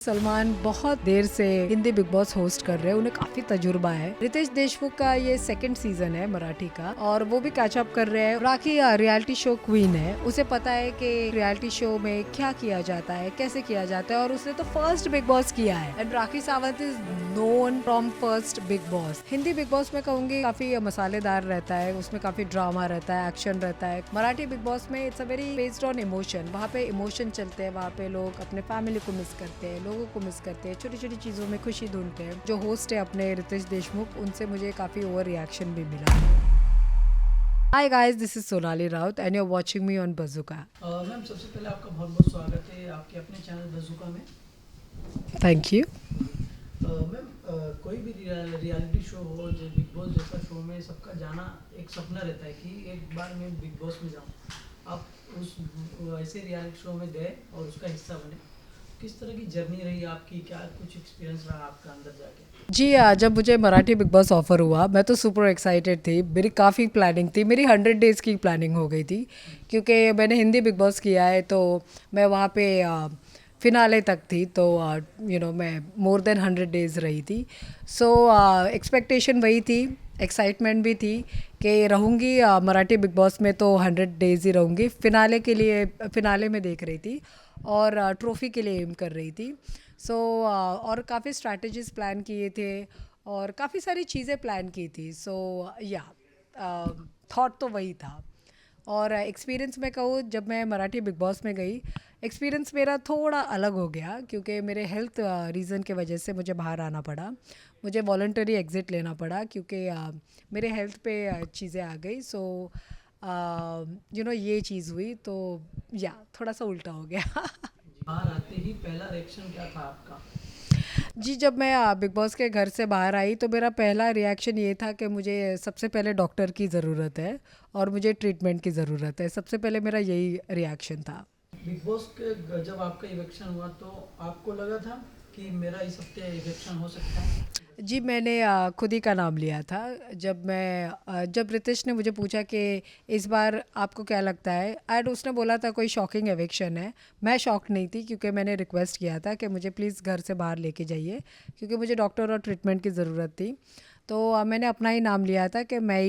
सलमान बहुत देर से Hindi big boss host कर रहे हैं, उन्हें काफी तजुर्बा है। रितेश देशमुख का ये सेकंड सीजन है मराठी का और वो भी कैच अप कर रहे हैं। राखी रियलिटी शो क्वीन है, उसे पता है कि रियलिटी शो में क्या किया जाता है, कैसे किया जाता है और उसने तो फर्स्ट बिग बॉस किया है। And Rakhi Sawant is known from first big boss. Hindi big boss में कहूंगी काफी मसालेदार रहता है, उसमें काफी ड्रामा रहता है, एक्शन रहता है। मराठी बिग बॉस में it's a very based on emotion, वहाँ पे इमोशन चलते हैं, वहाँ पे लोग अपने फैमिली को मिस करते हैं, लोगों को मिस करते हैं, छोटी छोटी चीजों में खुशी ढूंढते हैं। जो होस्ट है अपने रितेश देशमुख, उनसे मुझे काफी ओवर रिएक्शन भी मिला। Hi guys, this is Sonali Raut and you're watching me on Bazooka. Ma'am सबसे पहले आपका बहुत बहुत स्वागत है आपके अपने चैनल बजूका में। Thank you. मैम कोई भी रियलिटी शो हो, जो बिग बॉस जैसा शो में सबका जाना एक सपना रहता है कि एक बार मैं बिग बॉस में जाऊं। आप उस ऐसे रियलिटी शो में गए और उसका हिस्सा बने। किस तरह की जर्नी रही आपकी, क्या कुछ एक्सपीरियंस रहा आपका अंदर जाके? जी जब मुझे मराठी बिग बॉस ऑफर हुआ मैं तो सुपर एक्साइटेड थी। मेरी काफ़ी प्लानिंग थी, मेरी 100 डेज़ की प्लानिंग हो गई थी क्योंकि मैंने हिंदी बिग बॉस किया है तो मैं वहाँ पे फिनाले तक थी। तो मैं मोर देन 100 डेज़ रही थी। सो एक्सपेक्टेशन वही थी, एक्साइटमेंट भी थी कि रहूँगी मराठी बिग बॉस में तो 100 डेज़ ही रहूँगी। फिनाले में देख रही थी और ट्रॉफ़ी के लिए एम कर रही थी। सो और काफ़ी स्ट्रैटेजीज प्लान किए थे और काफ़ी सारी चीज़ें प्लान की थी। सो या थॉट तो वही था। और एक्सपीरियंस में कहूँ, जब मैं मराठी बिग बॉस में गई, एक्सपीरियंस मेरा थोड़ा अलग हो गया क्योंकि मेरे हेल्थ रीज़न के वजह से मुझे बाहर आना पड़ा। मुझे वॉलंटरी एग्ज़िट लेना पड़ा क्योंकि मेरे हेल्थ पे चीज़ें आ गई। सो ये चीज़ हुई तो या थोड़ा सा उल्टा हो गया। बाहर आते ही पहला रिएक्शन क्या था आपका? जी, जब मैं बिग बॉस के घर से बाहर आई तो मेरा पहला रिएक्शन ये था कि मुझे सबसे पहले डॉक्टर की ज़रूरत है और मुझे ट्रीटमेंट की ज़रूरत है। सबसे पहले मेरा यही रिएक्शन था। बिग बॉस के जब आपका इवेक्शन हुआ तो आपको लगा था कि मेरा इस हफ्ते इवेक्शन हो सकता है? जी, मैंने खुद ही का नाम लिया था। जब रितेश ने मुझे पूछा कि इस बार आपको क्या लगता है, एंड उसने बोला था कोई शॉकिंग एविक्शन है। मैं शॉक नहीं थी क्योंकि मैंने रिक्वेस्ट किया था कि मुझे प्लीज़ घर से बाहर लेके जाइए क्योंकि मुझे डॉक्टर और ट्रीटमेंट की ज़रूरत थी। तो मैंने अपना ही नाम लिया था कि मैं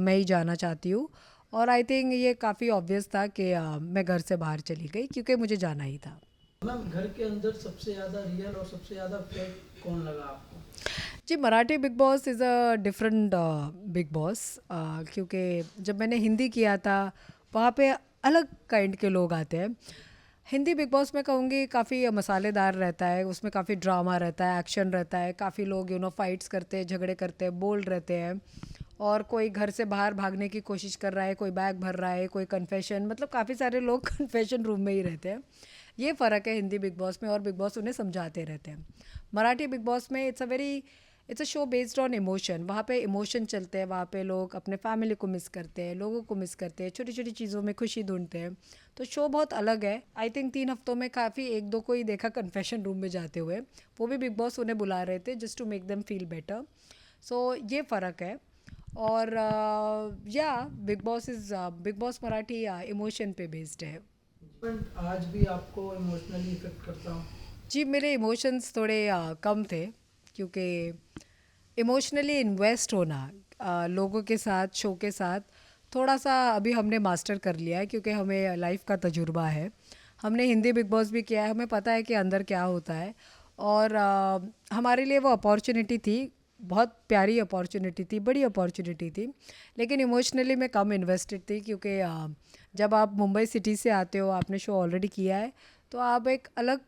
ही जाना चाहती हूँ। और आई थिंक ये काफ़ी ऑब्वियस था कि मैं घर से बाहर चली गई क्योंकि मुझे जाना ही था। मैम घर के अंदर सबसे ज़्यादा रियल और सबसे ज़्यादा फेक कौन लगा आपको? जी, Marathi Bigg Boss is a different Bigg Boss क्योंकि जब मैंने हिंदी किया था वहाँ पे अलग काइंड के लोग आते हैं। हिंदी बिग बॉस में कहूँगी काफ़ी मसालेदार रहता है, उसमें काफ़ी ड्रामा रहता है, एक्शन रहता है, काफ़ी लोग फाइट्स करते हैं, झगड़े करते हैं, बोल्ड रहते हैं और कोई घर से बाहर भागने की कोशिश कर रहा है, कोई बैग भर रहा है, कोई कन्फेशन, मतलब काफ़ी सारे लोग कन्फेशन रूम में ही रहते हैं। ये फ़र्क है हिंदी बिग बॉस में और बिग बॉस उन्हें समझाते रहते हैं। मराठी बिग बॉस में it's a show based on emotion, वहाँ पे इमोशन चलते हैं, वहाँ पे लोग अपने फैमिली को मिस करते हैं, लोगों को मिस करते हैं, छोटी छोटी चीज़ों में खुशी ढूंढते हैं। तो शो बहुत अलग है। आई थिंक 3 हफ्तों में काफ़ी एक दो को ही देखा कन्फेशन रूम में जाते हुए, वो भी बिग बॉस उन्हें बुला रहे थे just to make them feel better. So ये फ़र्क है। और या बिग बॉस मराठी इमोशन पे बेस्ड है। बट आज भी आपको इमोशनली इफेक्ट करता हूँ? जी, मेरे इमोशंस थोड़े कम थे क्योंकि इमोशनली इन्वेस्ट होना लोगों के साथ, शो के साथ थोड़ा सा अभी हमने मास्टर कर लिया है क्योंकि हमें लाइफ का तजुर्बा है। हमने हिंदी बिग बॉस भी किया है, हमें पता है कि अंदर क्या होता है। और हमारे लिए वो अपॉर्चुनिटी थी, बहुत प्यारी अपॉर्चुनिटी थी, बड़ी अपॉर्चुनिटी थी। लेकिन इमोशनली मैं कम इन्वेस्टेड थी क्योंकि जब आप मुंबई सिटी से आते हो, आपने शो ऑलरेडी किया है, तो आप एक अलग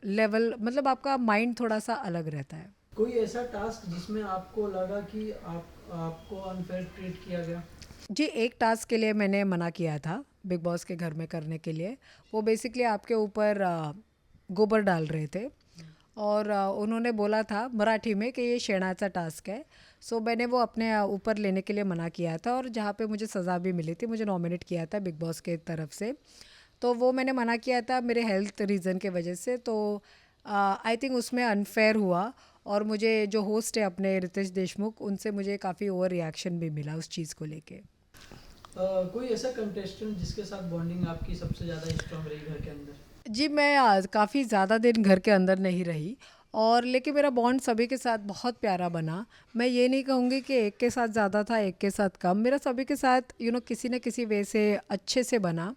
लेवल, मतलब आपका माइंड थोड़ा सा अलग रहता है। कोई ऐसा टास्क जिसमें आपको लगा कि आपको अनफेयर ट्रीट किया गया? जी, एक टास्क के लिए मैंने मना किया था बिग बॉस के घर में करने के लिए। वो बेसिकली आपके ऊपर गोबर डाल रहे थे और उन्होंने बोला था मराठी में कि ये शेणाचा टास्क है। सो मैंने वो अपने ऊपर लेने के लिए मना किया था और जहाँ पे मुझे सज़ा भी मिली थी, मुझे नॉमिनेट किया था बिग बॉस के तरफ से। तो वो मैंने मना किया था मेरे हेल्थ रीज़न के वजह से। तो आई थिंक उसमें अनफेयर हुआ और मुझे जो होस्ट है अपने रितेश देशमुख, उनसे मुझे काफ़ी ओवर रिएक्शन भी मिला उस चीज़ को लेके। कोई ऐसा कंटेस्टेंट जिसके साथ बॉन्डिंग आपकी सबसे ज़्यादा स्ट्रांग रही घर के अंदर? जी, मैं आज काफ़ी ज़्यादा दिन घर के अंदर नहीं रही और लेकिन मेरा बॉन्ड सभी के साथ बहुत प्यारा बना। मैं ये नहीं कहूँगी कि एक के साथ ज़्यादा था, एक के साथ कम। मेरा सभी के साथ किसी न किसी वे से अच्छे से बना।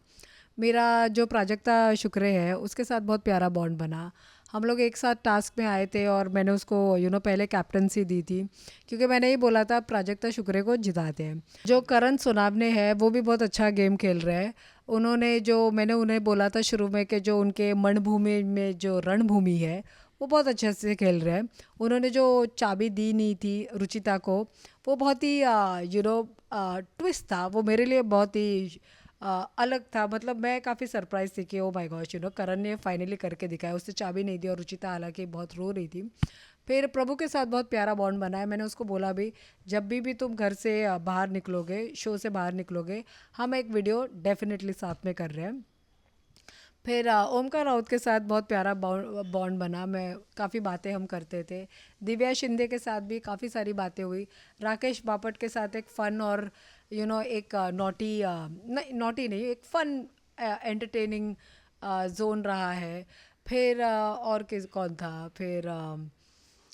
मेरा जो प्राजक्ता शुक्रे है, उसके साथ बहुत प्यारा बॉन्ड बना। हम लोग एक साथ टास्क में आए थे और मैंने उसको पहले कैप्टनसी दी थी क्योंकि मैंने ही बोला था प्राजक्ता शुक्रे को जिताते हैं। जो करण सोनावने हैं, वो भी बहुत अच्छा गेम खेल रहे हैं। उन्होंने जो मैंने उन्हें बोला था शुरू में कि जो उनके मनभूमि में जो रणभूमि है, वो बहुत अच्छे से खेल रहे हैं। उन्होंने जो चाबी दी नहीं थी रुचिता को, वो बहुत ही ट्विस्ट था। वो मेरे लिए बहुत ही अलग था। मतलब मैं काफ़ी सरप्राइज थी कि ओ माय गॉश करण ने फाइनली करके दिखाया। उसने चाबी नहीं दी और रुचिता हालांकि बहुत रो रही थी। फिर प्रभु के साथ बहुत प्यारा बॉन्ड बना है। मैंने उसको बोला भी, जब भी तुम घर से बाहर निकलोगे, शो से बाहर निकलोगे, हम एक वीडियो डेफिनेटली साथ में कर रहे हैं। फिर ओमकार राउत के साथ बहुत प्यारा बॉन्ड बना। मैं काफ़ी बातें हम करते थे। दिव्या शिंदे के साथ भी काफ़ी सारी बातें हुई। राकेश बापट के साथ एक फ़न और एक नॉटी नहीं, नॉटी नहीं, एक फ़न एंटरटेनिंग जोन रहा है। फिर और किस कौन था, फिर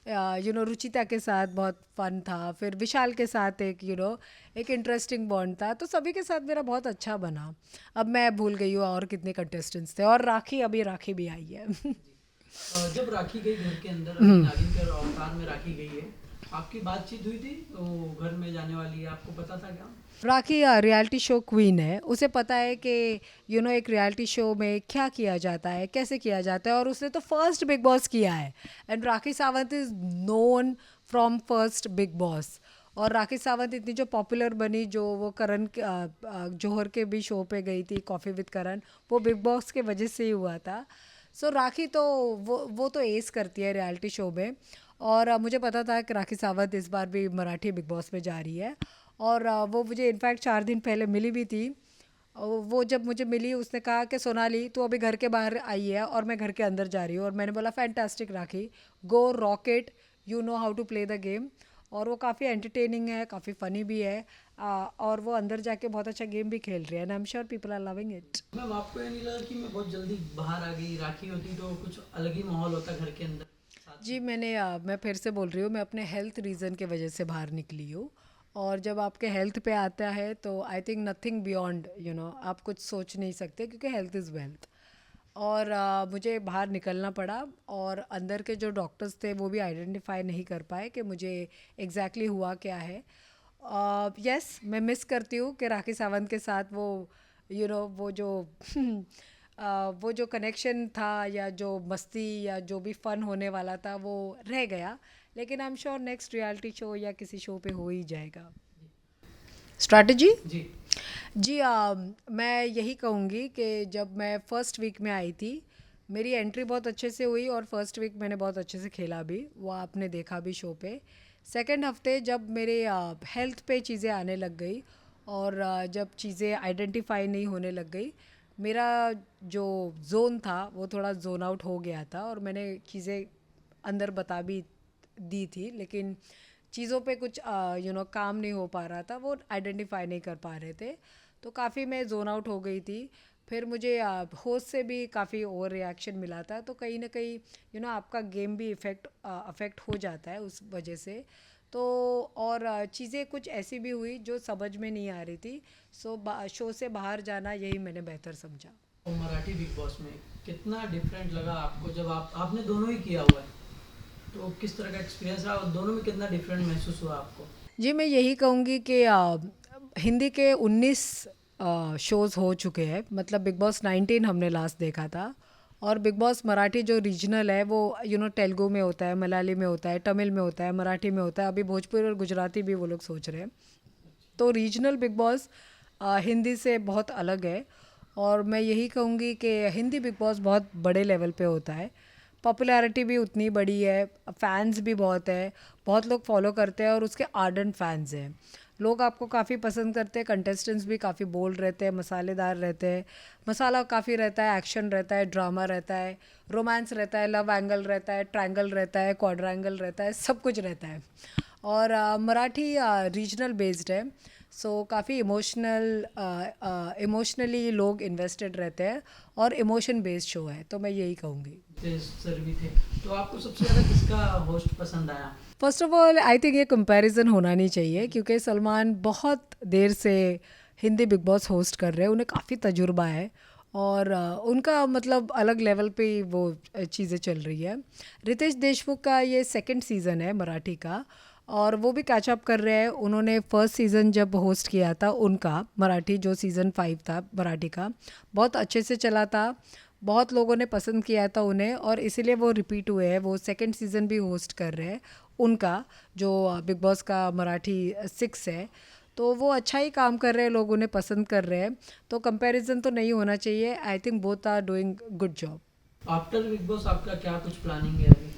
रुचिता के साथ बहुत फन था। फिर विशाल के साथ एक एक इंटरेस्टिंग बॉन्ड था। तो सभी के साथ मेरा बहुत अच्छा बना। अब मैं भूल गई हूँ और कितने कंटेस्टेंट्स थे। और राखी, अभी राखी भी आई है। जब राखी गई घर के अंदर, अभी नागिन के अवतार में राखी गई है, आपकी बातचीत हुई थी वो घर में जाने वाली है, आपको पता था क्या? राखी रियलिटी शो क्वीन है। उसे पता है कि एक रियलिटी शो में क्या किया जाता है, कैसे किया जाता है। और उसने तो फर्स्ट बिग बॉस किया है। And Rakhi Sawant is known from first big boss. और राखी सावंत इतनी जो पॉपुलर बनी, जो वो करण जौहर के भी शो पे गई थी, कॉफ़ी विद करण, वो बिग बॉस के वजह से ही हुआ था। सो राखी तो वो तो एस करती है रियलिटी शो में। और मुझे पता था कि राखी सावंत इस बार भी मराठी बिग बॉस में जा रही है। और वो मुझे इनफैक्ट 4 दिन पहले मिली भी थी। वो जब मुझे मिली, उसने कहा कि सोनाली तू अभी घर के बाहर आई है और मैं घर के अंदर जा रही हूँ। और मैंने बोला fantastic Rakhi, go rocket, you know how to play the game. और वो काफ़ी एंटरटेनिंग है, काफ़ी फ़नी भी है। और वो अंदर जाके बहुत अच्छा गेम भी खेल रही है। And I am sure people are loving it. Ma'am, आपको ये नहीं लगा कि मैं बहुत जल्दी बाहर आ गई? राखी होती तो कुछ अलग ही माहौल होता घर के अंदर साथ जी, में। मैं फिर से बोल रही हूँ, मैं अपने हेल्थ रीज़न के वजह से बाहर निकली हूँ। और जब आपके हेल्थ पे आता है तो आई थिंक नथिंग बियॉन्ड, आप कुछ सोच नहीं सकते क्योंकि हेल्थ इज़ वेल्थ। और मुझे बाहर निकलना पड़ा। और अंदर के जो डॉक्टर्स थे वो भी आइडेंटिफाई नहीं कर पाए कि मुझे एग्जैक्टली हुआ क्या है। यस, मैं मिस करती हूँ कि राखी सावंत के साथ वो वो जो वो जो कनेक्शन था या जो मस्ती या जो भी फ़न होने वाला था वो रह गया। लेकिन आई am sure next reality show या किसी शो पे हो ही जाएगा। स्ट्रैटेजी। जी। जी, मैं यही कहूँगी कि जब मैं फ़र्स्ट वीक में आई थी, मेरी एंट्री बहुत अच्छे से हुई और फर्स्ट वीक मैंने बहुत अच्छे से खेला भी, वो आपने देखा भी शो पे। सेकंड हफ्ते जब मेरे हेल्थ पे चीज़ें आने लग गई और जब चीज़ें आइडेंटिफाई नहीं होने लग गई, मेरा जो जोन था वो थोड़ा जोन आउट हो गया था। और मैंने चीज़ें अंदर बता भी दी थी, लेकिन चीज़ों पे कुछ काम नहीं हो पा रहा था, वो आइडेंटिफाई नहीं कर पा रहे थे। तो काफ़ी मैं जोन आउट हो गई थी। फिर मुझे होस्ट से भी काफ़ी ओवर रिएक्शन मिला था। तो कहीं ना कहीं आपका गेम भी अफेक्ट हो जाता है उस वजह से। तो और चीज़ें कुछ ऐसी भी हुई जो समझ में नहीं आ रही थी। सो शो से बाहर जाना यही मैंने बेहतर समझा। और मराठी बिग बॉस में कितना डिफरेंट लगा आपको? जब आपने दोनों ही किया हुआ है, तो किस तरह का एक्सपीरियंस रहा और दोनों में कितना डिफरेंट महसूस हुआ आपको? जी, मैं यही कहूँगी कि हिंदी के 19 शोज़ हो चुके हैं। मतलब बिग बॉस 19 हमने लास्ट देखा था। और बिग बॉस मराठी जो रीजनल है वो तेलुगु में होता है, मलयाली में होता है, तमिल में होता है, मराठी में होता है। अभी भोजपुरी और गुजराती भी वो लोग सोच रहे हैं। तो रीजनल बिग बॉस हिंदी से बहुत अलग है। और मैं यही कहूँगी कि हिंदी बिग बॉस बहुत बड़े लेवल पे होता है। पॉपुलैरिटी भी उतनी बड़ी है, फैंस भी बहुत है, बहुत लोग फॉलो करते हैं और उसके आर्डेंट फैंस हैं। लोग आपको काफ़ी पसंद करते हैं। कंटेस्टेंट्स भी काफ़ी बोल्ड रहते हैं, मसालेदार रहते हैं। मसाला काफ़ी रहता है, एक्शन रहता है, ड्रामा रहता है, रोमांस रहता है, लव एंगल रहता है, ट्रायंगल रहता है, क्वाड्रेंगल रहता है, सब कुछ रहता है। और मराठी रीजनल बेस्ड है। सो काफ़ी इमोशनली लोग इन्वेस्टेड रहते हैं और इमोशन बेस्ड शो है, तो मैं यही कहूँगी। तेज सर भी थे, तो आपको सबसे ज़्यादा किसका होस्ट पसंद आया? First of all I think ये कंपैरिजन होना नहीं चाहिए, क्योंकि सलमान बहुत देर से हिंदी बिग बॉस होस्ट कर रहे हैं, उन्हें काफ़ी तजुर्बा है और उनका मतलब अलग लेवल पे ही वो चीज़ें चल रही है। रितेश देशमुख का ये सेकंड सीज़न है मराठी का, और वो भी कैच अप कर रहे हैं। उन्होंने फर्स्ट सीज़न जब होस्ट किया था उनका मराठी, जो सीज़न 5 था मराठी का, बहुत अच्छे से चला था, बहुत लोगों ने पसंद किया था उन्हें, और इसीलिए वो रिपीट हुए हैं, वो सेकंड सीज़न भी होस्ट कर रहे हैं उनका, जो बिग बॉस का मराठी 6 है। तो वो अच्छा ही काम कर रहे हैं, लोग उन्हें पसंद कर रहे हैं, तो कंपैरिजन तो नहीं होना चाहिए। I think both are doing good job. After Bigg Boss आपका क्या कुछ प्लानिंग है अभी?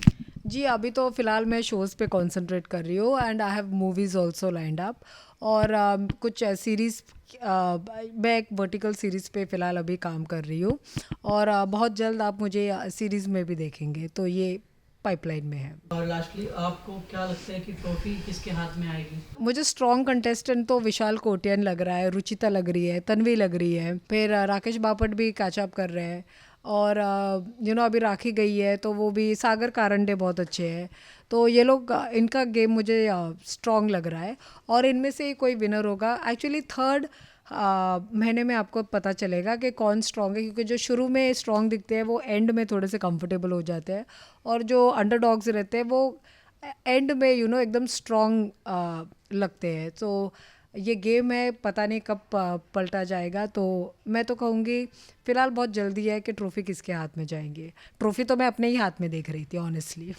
जी, अभी तो फ़िलहाल मैं शोज़ पे कंसंट्रेट कर रही हूँ, and I have movies also lined up, और कुछ सीरीज़, मैं एक वर्टिकल सीरीज़ पे फ़िलहाल अभी काम कर रही हूँ, और बहुत जल्द आप मुझे सीरीज़ में भी देखेंगे, तो ये पाइपलाइन में है। और लास्टली आपको क्या लगता है कि ट्रॉफी किसके हाथ में आएगी? मुझे स्ट्रॉन्ग कंटेस्टेंट तो विशाल कोटियन लग रहा है, रुचिता लग रही है, तन्वी लग रही है, फिर राकेश बापट भी कैचअप कर रहे हैं, और अभी राखी गई है, तो वो भी, सागर कारंडे बहुत अच्छे हैं, तो ये लोग इनका गेम मुझे स्ट्रॉन्ग लग रहा है, और इनमें से ही कोई विनर होगा। एक्चुअली थर्ड महीने में आपको पता चलेगा कि कौन स्ट्रॉन्ग है, क्योंकि जो शुरू में स्ट्रॉन्ग दिखते हैं वो एंड में थोड़े से कंफर्टेबल हो जाते हैं, और जो अंडरडॉग्स रहते हैं वो एंड में एकदम स्ट्रॉन्ग लगते हैं। तो ये गेम है, पता नहीं कब पलटा जाएगा, तो मैं तो कहूँगी फ़िलहाल बहुत जल्दी है कि ट्रॉफ़ी किसके हाथ में जाएंगे। ट्रॉफ़ी तो मैं अपने ही हाथ में देख रही थी ऑनेस्टली।